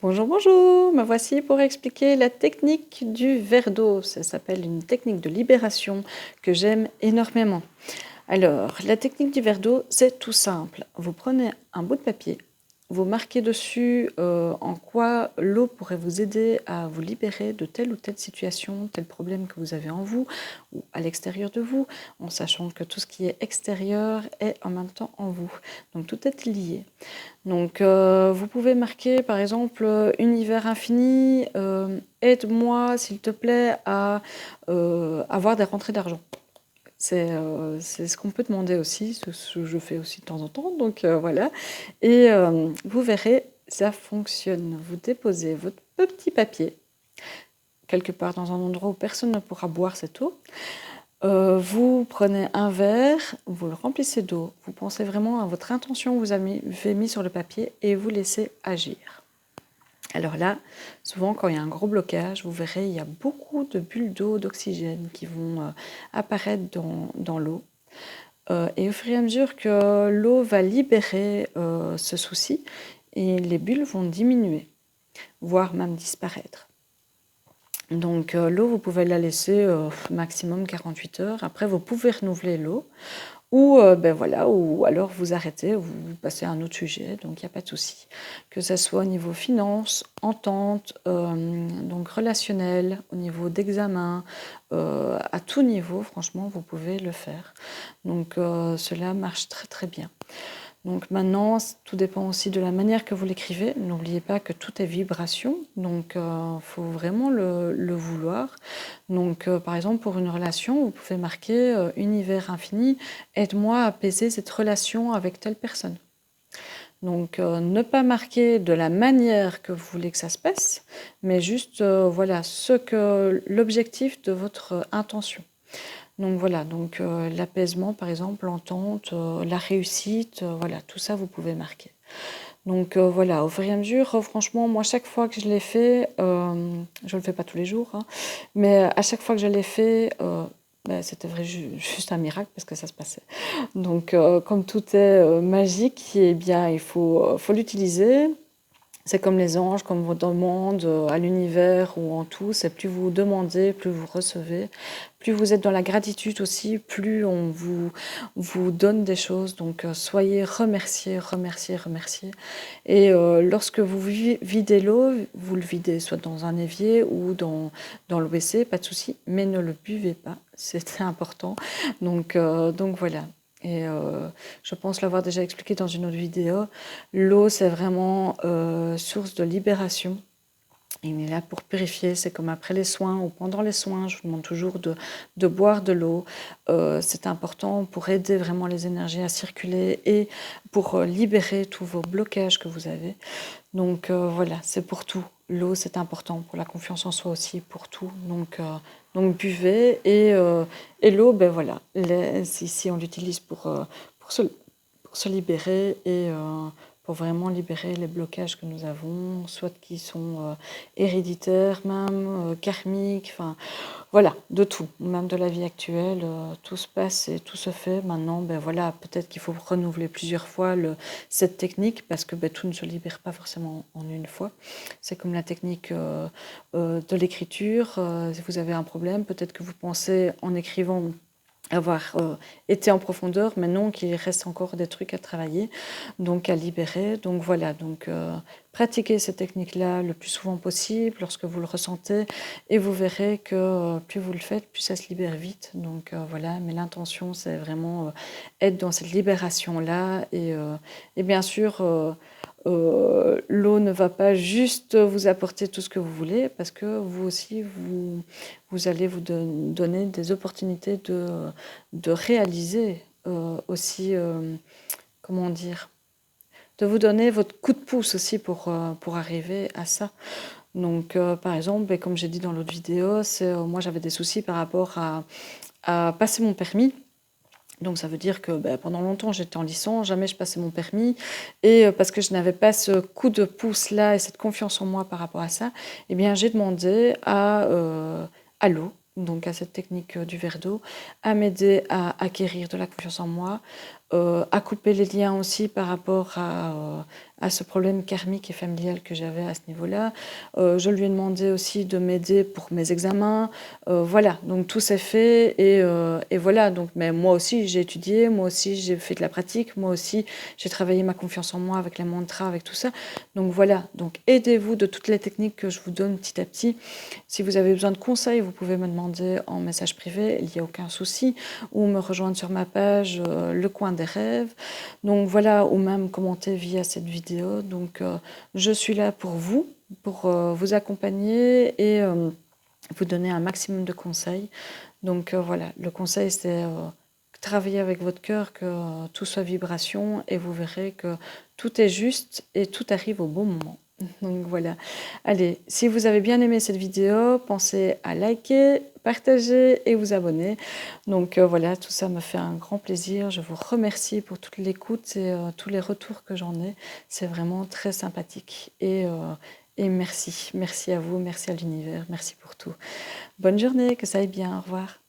Bonjour, bonjour, me voici pour expliquer la technique du verre d'eau. Ça s'appelle une technique de libération que j'aime énormément. Alors, la technique du verre d'eau, c'est tout simple. Vous prenez un bout de papier, vous marquez dessus en quoi l'eau pourrait vous aider à vous libérer de telle ou telle situation, tel problème que vous avez en vous ou à l'extérieur de vous, en sachant que tout ce qui est extérieur est en même temps en vous. Donc tout est lié. Donc, vous pouvez marquer, par exemple, univers infini, aide-moi, s'il te plaît, à avoir des rentrées d'argent. C'est ce qu'on peut demander aussi, ce que je fais aussi de temps en temps. Donc, voilà. Et vous verrez, ça fonctionne. Vous déposez votre petit papier quelque part dans un endroit où personne ne pourra boire cette eau. Vous prenez un verre, vous le remplissez d'eau, vous pensez vraiment à votre intention que vous avez mis sur le papier et vous laissez agir. Alors là, souvent quand il y a un gros blocage, vous verrez, il y a beaucoup de bulles d'eau, d'oxygène qui vont apparaître dans l'eau. Et au fur et à mesure que l'eau va libérer ce souci, et les bulles vont diminuer, voire même disparaître. Donc l'eau, vous pouvez la laisser maximum 48 heures. Après, vous pouvez renouveler l'eau ou, voilà, ou alors vous arrêtez, vous passez à un autre sujet, donc il n'y a pas de souci. Que ce soit au niveau finance, entente, donc relationnel, au niveau d'examen, à tout niveau, franchement, vous pouvez le faire. Donc cela marche très très bien. Donc maintenant, tout dépend aussi de la manière que vous l'écrivez. N'oubliez pas que tout est vibration, donc il faut vraiment le vouloir. Donc par exemple, pour une relation, vous pouvez marquer univers infini, aide-moi à apaiser cette relation avec telle personne. Donc ne pas marquer de la manière que vous voulez que ça se passe, mais juste voilà l'objectif de votre intention. Donc voilà, donc l'apaisement par exemple, l'entente, la réussite, voilà, tout ça vous pouvez marquer. Donc voilà, au fur et à mesure, franchement, moi chaque fois que je l'ai fait, je ne le fais pas tous les jours, hein, mais à chaque fois que je l'ai fait, c'était juste un miracle parce que ça se passait. Donc comme tout est magique, eh bien il faut l'utiliser. C'est comme les anges, comme vos demandes à l'univers ou en tout, c'est plus vous demandez, plus vous recevez, plus vous êtes dans la gratitude aussi, plus on vous donne des choses. Donc soyez remerciés, remerciés, remerciés. Et lorsque vous videz l'eau, vous le videz soit dans un évier ou dans le WC, pas de souci, mais ne le buvez pas, c'est important. Donc voilà. Et je pense l'avoir déjà expliqué dans une autre vidéo. L'eau, c'est vraiment source de libération. Il est là pour purifier, c'est comme après les soins ou pendant les soins, je vous demande toujours de boire de l'eau. C'est important pour aider vraiment les énergies à circuler et pour libérer tous vos blocages que vous avez. Donc voilà, c'est pour tout. L'eau, c'est important pour la confiance en soi aussi, pour tout. Donc buvez et l'eau, ben voilà, ici on l'utilise pour se libérer et pour vraiment libérer les blocages que nous avons, soit qui sont héréditaires même, karmiques, enfin voilà, de tout, même de la vie actuelle, tout se passe et tout se fait. Maintenant, ben voilà, peut-être qu'il faut renouveler plusieurs fois cette technique parce que ben, tout ne se libère pas forcément en une fois. C'est comme la technique de l'écriture. Si vous avez un problème, peut-être que vous pensez en écrivant avoir été en profondeur, mais non, qu'il reste encore des trucs à travailler, donc à libérer. Donc voilà, donc pratiquez cette technique-là le plus souvent possible lorsque vous le ressentez, et vous verrez que plus vous le faites, plus ça se libère vite. Donc voilà, mais l'intention, c'est vraiment être dans cette libération-là, et bien sûr, l'eau ne va pas juste vous apporter tout ce que vous voulez, parce que vous aussi, vous allez vous donner des opportunités de réaliser aussi, comment dire, de vous donner votre coup de pouce aussi pour arriver à ça. Donc, par exemple, et comme j'ai dit dans l'autre vidéo, moi j'avais des soucis par rapport à passer mon permis. Donc ça veut dire que pendant longtemps j'étais en licence, jamais je passais mon permis, et parce que je n'avais pas ce coup de pouce là et cette confiance en moi par rapport à ça, eh bien j'ai demandé à l'eau, donc à cette technique du verre d'eau, à m'aider à acquérir de la confiance en moi, à couper les liens aussi par rapport à ce problème karmique et familial que j'avais à ce niveau-là. Je lui ai demandé aussi de m'aider pour mes examens. Voilà, donc tout s'est fait et voilà. Donc, mais moi aussi, j'ai étudié, moi aussi, j'ai fait de la pratique, moi aussi, j'ai travaillé ma confiance en moi avec les mantras, avec tout ça. Donc voilà, donc aidez-vous de toutes les techniques que je vous donne petit à petit. Si vous avez besoin de conseils, vous pouvez me demander en message privé, il n'y a aucun souci, ou me rejoindre sur ma page Le Coin des Rêves. Donc voilà, ou même commenter via cette vidéo. Donc je suis là pour vous accompagner et vous donner un maximum de conseils. Donc voilà, le conseil c'est travailler avec votre cœur, que tout soit vibration et vous verrez que tout est juste et tout arrive au bon moment. Donc voilà. Allez, si vous avez bien aimé cette vidéo, pensez à liker, partager et vous abonner. Donc voilà, tout ça me fait un grand plaisir. Je vous remercie pour toute l'écoute et tous les retours que j'en ai. C'est vraiment très sympathique. Et merci. Merci à vous, merci à l'univers, merci pour tout. Bonne journée, que ça aille bien. Au revoir.